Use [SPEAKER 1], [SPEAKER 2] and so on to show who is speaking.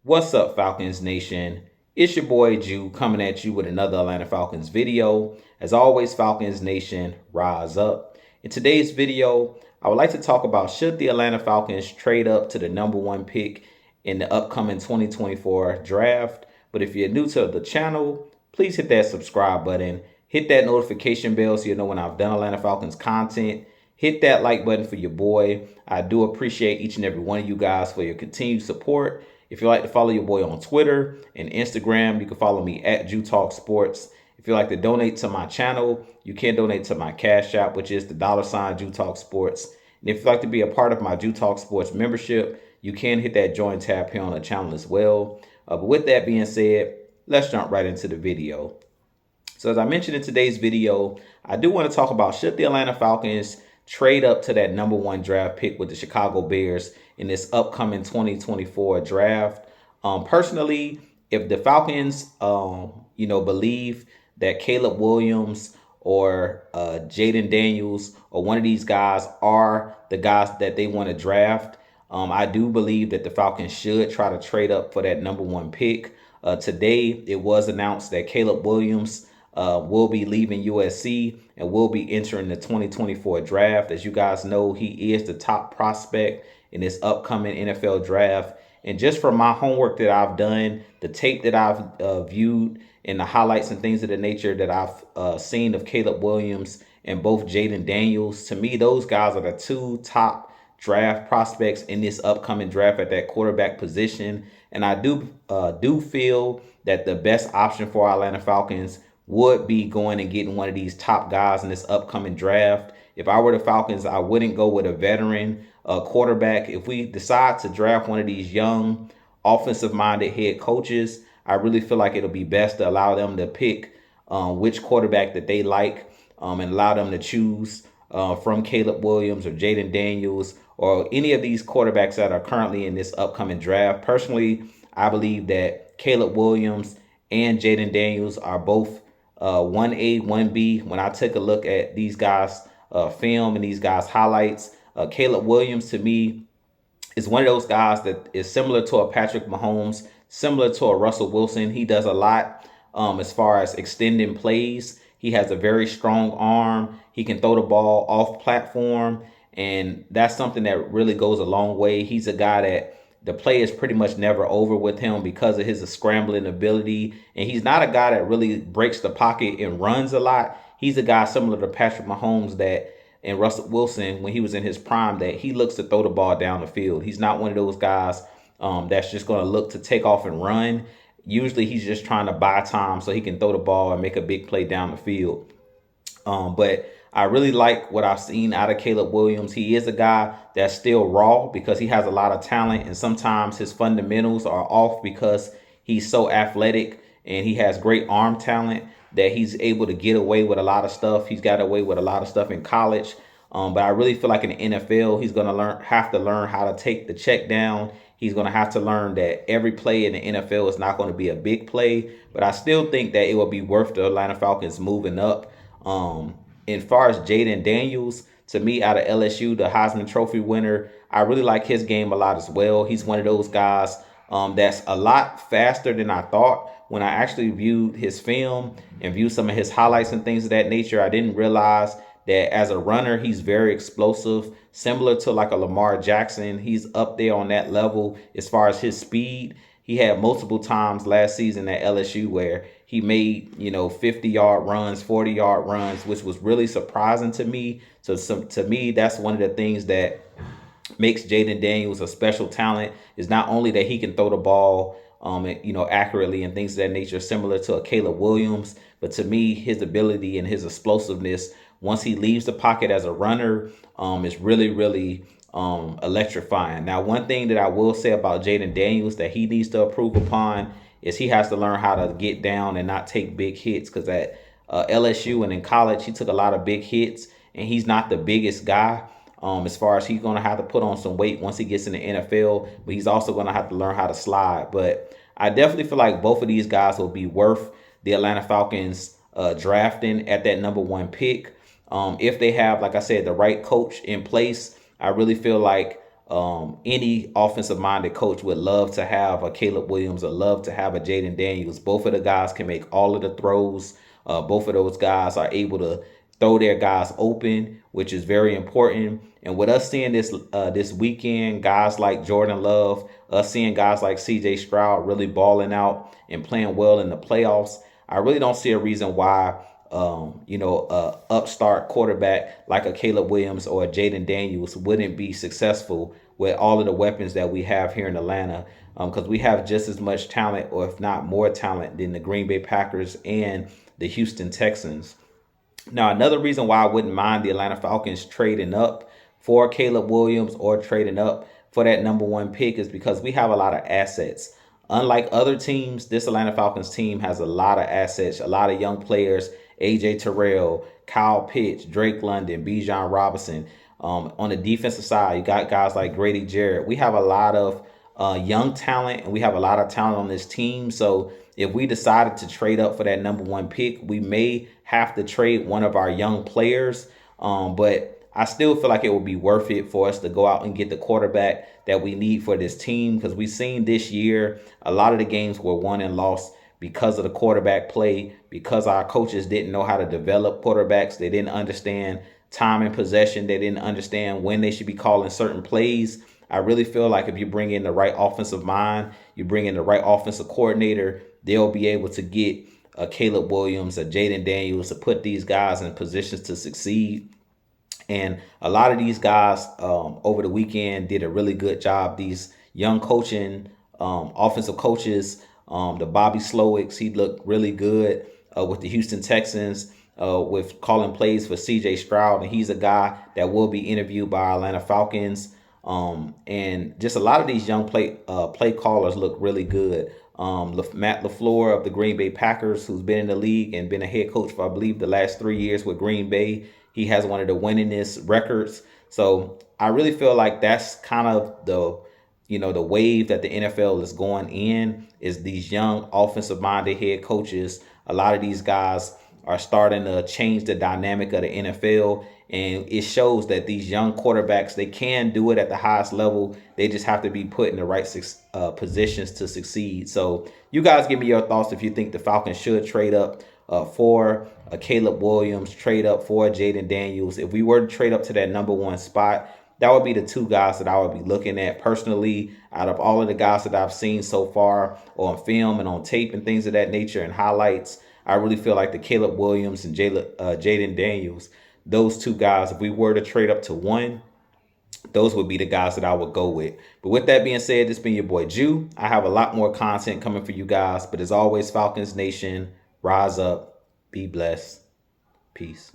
[SPEAKER 1] What's up, Falcons Nation? It's your boy Jew coming at you with another Atlanta Falcons video. As always, Falcons Nation, rise up. In today's video, I would like to talk about should the Atlanta Falcons trade up to the number one pick in the upcoming 2024 draft. But if you're new to the channel, please hit that subscribe button. Hit that notification bell so you know when I've done Atlanta Falcons content. Hit that like button for your boy. I do appreciate each and every one of you guys for your continued support. If you like to follow your boy on Twitter and Instagram, you can follow me at Jew Talk Sports. If you like to donate to my channel, you can donate to my Cash App, which is the $ Jew Talk Sports. And if you'd like to be a part of my Jew Talk Sports membership, you can hit that join tab here on the channel as well. But with that being said, let's jump right into the video. So as I mentioned in today's video, I do want to talk about should the Atlanta Falcons trade up to that number one draft pick with the Chicago Bears in this upcoming 2024 draft. Personally, if the Falcons, believe that Caleb Williams or Jayden Daniels or one of these guys are the guys that they want to draft, I do believe that the Falcons should try to trade up for that number one pick. Today, it was announced that Caleb Williams will be leaving USC and will be entering the 2024 draft. As you guys know, he is the top prospect in this upcoming NFL draft. And just from my homework that I've done, the tape that I've viewed, and the highlights and things of the nature that I've seen of Caleb Williams and both Jayden Daniels, to me, those guys are the two top draft prospects in this upcoming draft at that quarterback position. And I do feel that the best option for Atlanta Falcons would be going and getting one of these top guys in this upcoming draft. If I were the Falcons, I wouldn't go with a veteran quarterback. If we decide to draft one of these young offensive-minded head coaches, I really feel like it'll be best to allow them to pick which quarterback that they like and allow them to choose from Caleb Williams or Jayden Daniels or any of these quarterbacks that are currently in this upcoming draft. Personally, I believe that Caleb Williams and Jayden Daniels are both 1A, 1B. When I take a look at these guys' film and these guys' highlights, Caleb Williams to me is one of those guys that is similar to a Patrick Mahomes, similar to a Russell Wilson. He does a lot as far as extending plays. He has a very strong arm. He can throw the ball off platform, and that's something that really goes a long way. He's a guy that the play is pretty much never over with him because of his scrambling ability. And he's not a guy that really breaks the pocket and runs a lot. He's a guy similar to Patrick Mahomes and Russell Wilson when he was in his prime, that he looks to throw the ball down the field. He's not one of those guys that's just going to look to take off and run. Usually he's just trying to buy time so he can throw the ball and make a big play down the field. But I really like what I've seen out of Caleb Williams. He is a guy that's still raw because he has a lot of talent, and sometimes his fundamentals are off because he's so athletic and he has great arm talent that he's able to get away with a lot of stuff. He's got away with a lot of stuff in college. But I really feel like in the NFL, he's going to have to learn how to take the check down. He's going to have to learn that every play in the NFL is not going to be a big play. But I still think that it will be worth the Atlanta Falcons moving up. As far as Jayden Daniels, to me, out of LSU, the Heisman Trophy winner, I really like his game a lot as well. He's one of those guys that's a lot faster than I thought. When I actually viewed his film and viewed some of his highlights and things of that nature, I didn't realize that as a runner, he's very explosive, similar to like a Lamar Jackson. He's up there on that level as far as his speed. He had multiple times last season at LSU where he made, 50-yard runs, 40-yard runs, which was really surprising to me. So to me, that's one of the things that makes Jayden Daniels a special talent, is not only that he can throw the ball, accurately and things of that nature, similar to a Caleb Williams, but to me, his ability and his explosiveness, once he leaves the pocket as a runner, is really, really electrifying. Now, one thing that I will say about Jayden Daniels that he needs to improve upon is he has to learn how to get down and not take big hits, because at LSU and in college, he took a lot of big hits, and he's not the biggest guy. As far as he's going to have to put on some weight once he gets in the NFL, but he's also going to have to learn how to slide. But I definitely feel like both of these guys will be worth the Atlanta Falcons drafting at that number one pick. If they have, like I said, the right coach in place, I really feel like Any offensive minded coach would love to have a Caleb Williams or love to have a Jayden Daniels. Both of the guys can make all of the throws. Both of those guys are able to throw their guys open, which is very important. And with us seeing this weekend, guys like Jordan Love, us seeing guys like C.J. Stroud really balling out and playing well in the playoffs, I really don't see a reason why upstart quarterback like a Caleb Williams or a Jayden Daniels wouldn't be successful with all of the weapons that we have here in Atlanta, because we have just as much talent, or if not more talent, than the Green Bay Packers and the Houston Texans. Now, another reason why I wouldn't mind the Atlanta Falcons trading up for Caleb Williams or trading up for that number one pick is because we have a lot of assets. Unlike other teams, this Atlanta Falcons team has a lot of assets, a lot of young players. AJ Terrell, Kyle Pitts, Drake London, Bijan Robinson. On the defensive side, you got guys like Grady Jarrett. We have a lot of young talent, and we have a lot of talent on this team. So if we decided to trade up for that number one pick, we may have to trade one of our young players. But I still feel like it would be worth it for us to go out and get the quarterback that we need for this team, because we've seen this year a lot of the games were won and lost because of the quarterback play, because our coaches didn't know how to develop quarterbacks. They didn't understand time and possession. They didn't understand when they should be calling certain plays. I really feel like if you bring in the right offensive mind, you bring in the right offensive coordinator, they'll be able to get a Caleb Williams, a Jayden Daniels, to put these guys in positions to succeed. And a lot of these guys over the weekend did a really good job. These young coaching offensive coaches, the Bobby Slowicks, he looked really good with the Houston Texans with calling plays for C.J. Stroud. And he's a guy that will be interviewed by our Atlanta Falcons. And just a lot of these young play callers look really good. Matt LaFleur of the Green Bay Packers, who's been in the league and been a head coach for, I believe, the last 3 years with Green Bay. He has one of the winningest records. So I really feel like that's kind of the wave that the NFL is going in, is these young offensive minded head coaches. A lot of these guys are starting to change the dynamic of the NFL. And it shows that these young quarterbacks, they can do it at the highest level. They just have to be put in the right positions to succeed. So you guys give me your thoughts if you think the Falcons should trade up for a Caleb Williams, trade up for a Jayden Daniels. If we were to trade up to that number one spot, that would be the two guys that I would be looking at personally out of all of the guys that I've seen so far on film and on tape and things of that nature and highlights. I really feel like the Caleb Williams and Jayden Daniels, those two guys, if we were to trade up to one, those would be the guys that I would go with. But with that being said, this has been your boy Jew. I have a lot more content coming for you guys. But as always, Falcons Nation, rise up, be blessed, peace.